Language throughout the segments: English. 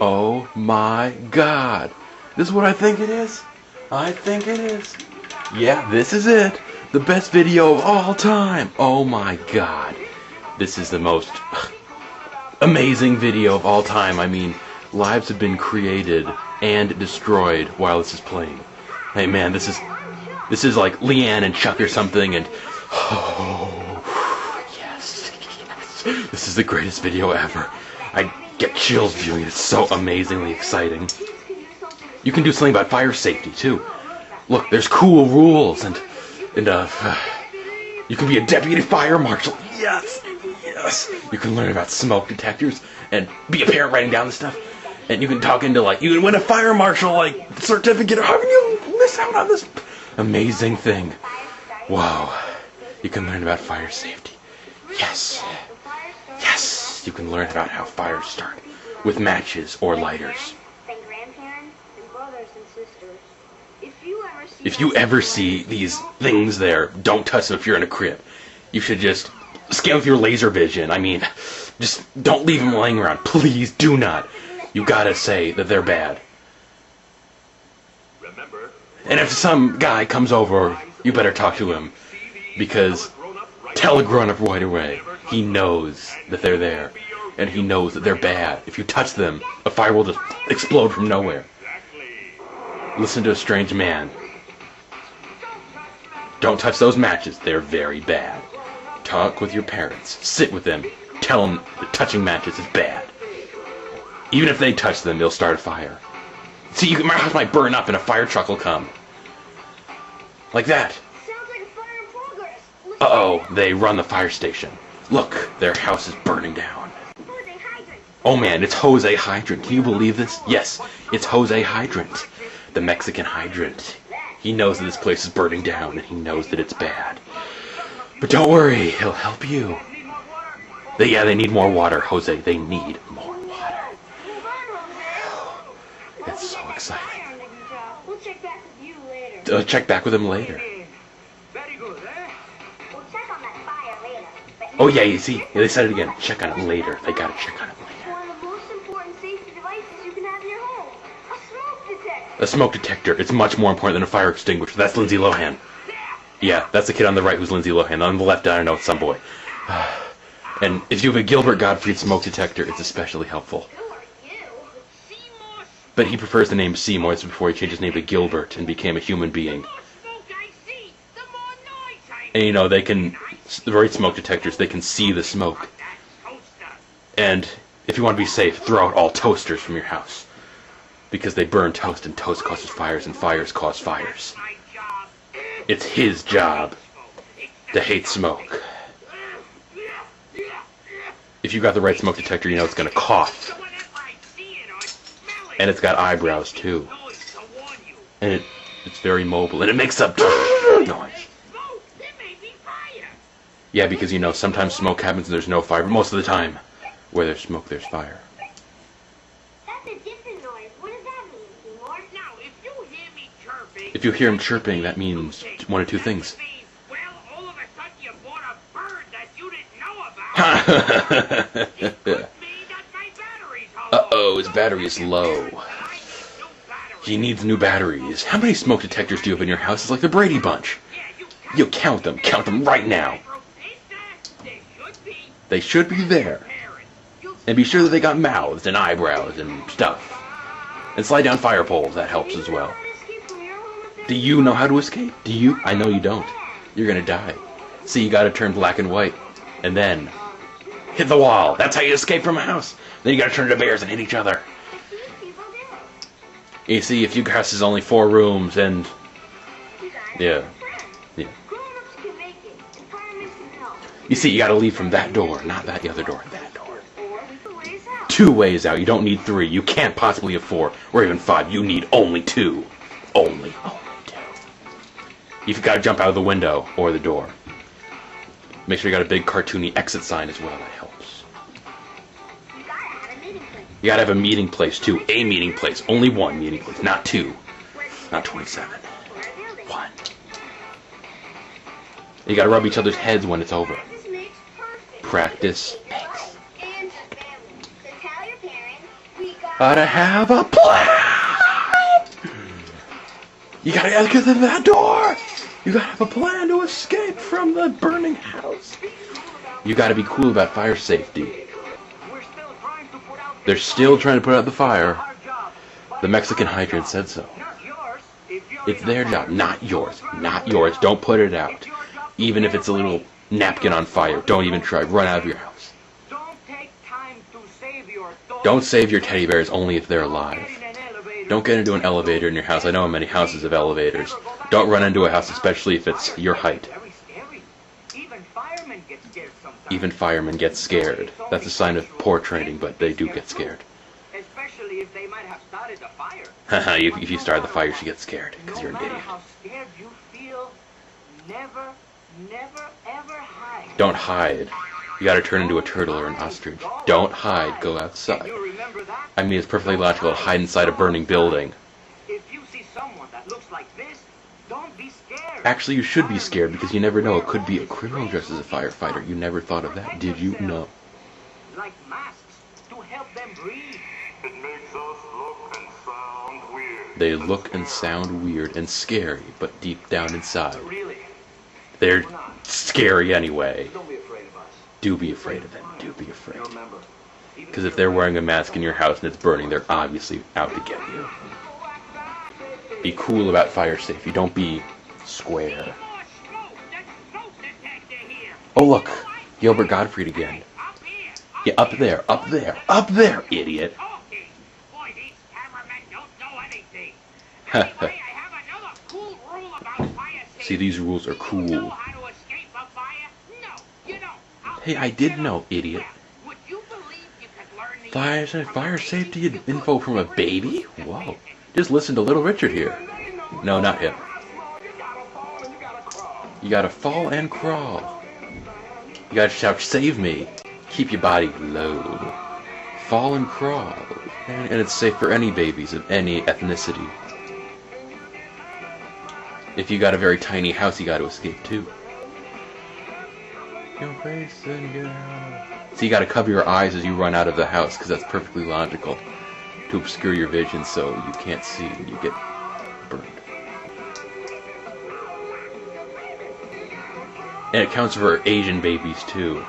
Oh my god. This is what I think it is? I think it is. Yeah, this is it. The best video of all time. Oh my god. This is the most amazing video of all time. I mean, lives have been created and destroyed while this is playing. Hey man, this is like Leanne and Chuck or something, and oh yes. This is the greatest video ever. I get chills viewing it. It's so amazingly exciting. You can do something about fire safety too. Look, there's cool rules, and you can be a deputy fire marshal. Yes, yes. You can learn about smoke detectors and be a parent writing down the stuff. And you can talk into you can win a fire marshal certificate. How can you miss out on this amazing thing? Wow. You can learn about fire safety. Yes. Yes. You can learn about how fires start with matches or lighters. If you ever see these things there, don't touch them if you're in a crib. You should just scan with your laser vision. I mean, just don't leave them laying around. Please do not. You gotta say that they're bad. And if some guy comes over, you better talk to him. Because tell a grown-up right away. He knows that they're there. And he knows that they're bad. If you touch them, a fire will just explode from nowhere. Listen to a strange man. Don't touch those matches. They're very bad. Talk with your parents. Sit with them. Tell them that touching matches is bad. Even if they touch them, they'll start a fire. See, my house might burn up and a fire truck will come. Like that. Sounds like a fire in progress. Uh-oh, they run the fire station. Look, their house is burning down. Jose Hydrant. Oh man, it's Jose Hydrant. Can you believe this? Yes, it's Jose Hydrant. The Mexican hydrant. He knows that this place is burning down, and he knows that it's bad. But don't worry, he'll help you. They need more water, Jose. They need more water. It's so exciting. We'll check back with you later. Check back with him later. Very good, eh? We'll check on that fire later. Oh yeah, you see, they said it again. Check on it later. They gotta check on it later. One of the most important safety devices you can have in your home. A smoke detector. A smoke detector. It's much more important than a fire extinguisher. That's Lindsay Lohan. Yeah, that's the kid on the right who's Lindsay Lohan. On the left, I don't know, it's some boy. And if you have a Gilbert Gottfried smoke detector, it's especially helpful. Who are you? Seymour. But he prefers the name Seymour before he changed his name to Gilbert and became a human being. The more smoke I see, the more noise I And you know, the right smoke detectors, they can see the smoke. And if you want to be safe, throw out all toasters from your house. Because they burn toast, and toast causes fires, and fires cause fires. It's his job to hate smoke. If you got the right smoke detector, you know it's going to cough. And it's got eyebrows, too. And it's very mobile, and it makes a noise. Yeah, because, you know, sometimes smoke happens and there's no fire, but most of the time, where there's smoke, there's fire. That's a different noise. What does that mean, Seymour? Now, if you hear me chirping... If you hear him chirping, that means one of two things. Well, all of a sudden you bought a bird that you didn't know about. It could mean that my battery's low. Uh-oh, his battery is low. He needs new batteries. How many smoke detectors do you have in your house? It's like the Brady Bunch. You count them right now. They should be there. And be sure that they got mouths and eyebrows and stuff. And slide down fire poles, that helps as well. Do you know how to escape? Do you? I know you don't. You're gonna die. See, you gotta turn black and white. And then hit the wall. That's how you escape from a house. Then you gotta turn to bears and hit each other. You see, if your house is only 4 rooms and... Yeah. You see, you gotta leave from that door, not that other door, that door. 2 ways out. You don't need 3. You can't possibly have 4, or even 5. You need only 2. Only 2. You've gotta jump out of the window, or the door. Make sure you got a big cartoony exit sign as well, that helps. You gotta have a meeting place, too. A meeting place. Only 1 meeting place, not 2. Not 27. 1. You gotta rub each other's heads when it's over. Practice makes. And the family. So tell your parents we got Gotta have a plan! You gotta get in that door! You gotta have a plan to escape from the burning house. You gotta be cool about fire safety. They're still trying to put out the fire. The Mexican hydrant said so. It's their job, not yours. Not yours. Don't put it out. Even if it's a little napkin on fire, don't even try. Run out of your house. Don't save your teddy bears only if they're alive. Don't get into an elevator in your house. I know many houses have elevators. Don't run into a house, especially if it's your height. Even firemen get scared. That's a sign of poor training, but they do get scared. Especially if they might have started the fire. Haha, if you start the fire, you should get scared, because you're an idiot. How scared you feel, never ever hide. Don't hide. You gotta turn into a turtle or an ostrich. Don't hide, go outside. I mean, it's perfectly logical to hide inside a burning building. If you see someone that looks like this, don't be scared. Actually, you should be scared, because you never know. It could be a criminal dressed as a firefighter. You never thought of that, did you? No. Like masks to help them breathe. It makes us look and sound weird. They look and sound weird and scary, but deep down inside, Really? they're scary anyway. Don't be afraid of us. Do be afraid of them. Do be afraid. Remember. Because if they're wearing a mask in your house and it's burning, they're obviously out to get you. Be cool about fire safety. Don't be square. Oh look, Gilbert Gottfried again. Yeah, up there, idiot. See, these rules are cool. Hey, I did know, idiot. Fire safety info from a baby? Whoa. Just listen to Little Richard here. No, not him. You gotta fall and crawl. You gotta shout, save me. Keep your body low. Fall and crawl. And it's safe for any babies of any ethnicity. If you got a very tiny house, you gotta escape too. Your face and get out. So you gotta cover your eyes as you run out of the house, because that's perfectly logical. To obscure your vision so you can't see and you get burned. And it counts for Asian babies too.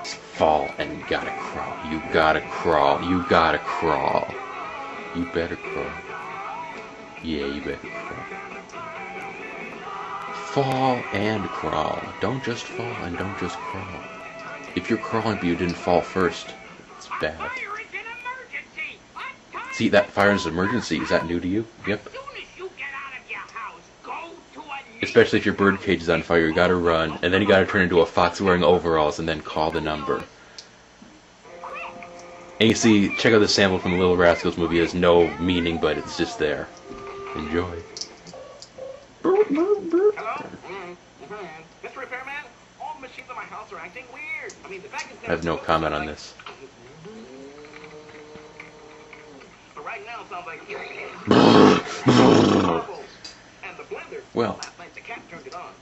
Just fall and you gotta crawl. You gotta crawl. You gotta crawl. You better crawl. Yeah, you better crawl. Fall and crawl. Don't just fall and don't just crawl. If you're crawling but you didn't fall first, it's bad. See, that fire is an emergency. Is that new to you? Yep. Especially if your bird cage is on fire, you gotta run, and then you gotta turn into a fox wearing overalls and then call the number. And you see, check out the sample from the Little Rascals movie. It has no meaning, but it's just there. Enjoy. Hello? Mr. Repairman? All the machines in my house are acting weird. I mean, the vacuum I have no comment on this. But right now it sounds like and the blender. Well. Last night the cat turned it on.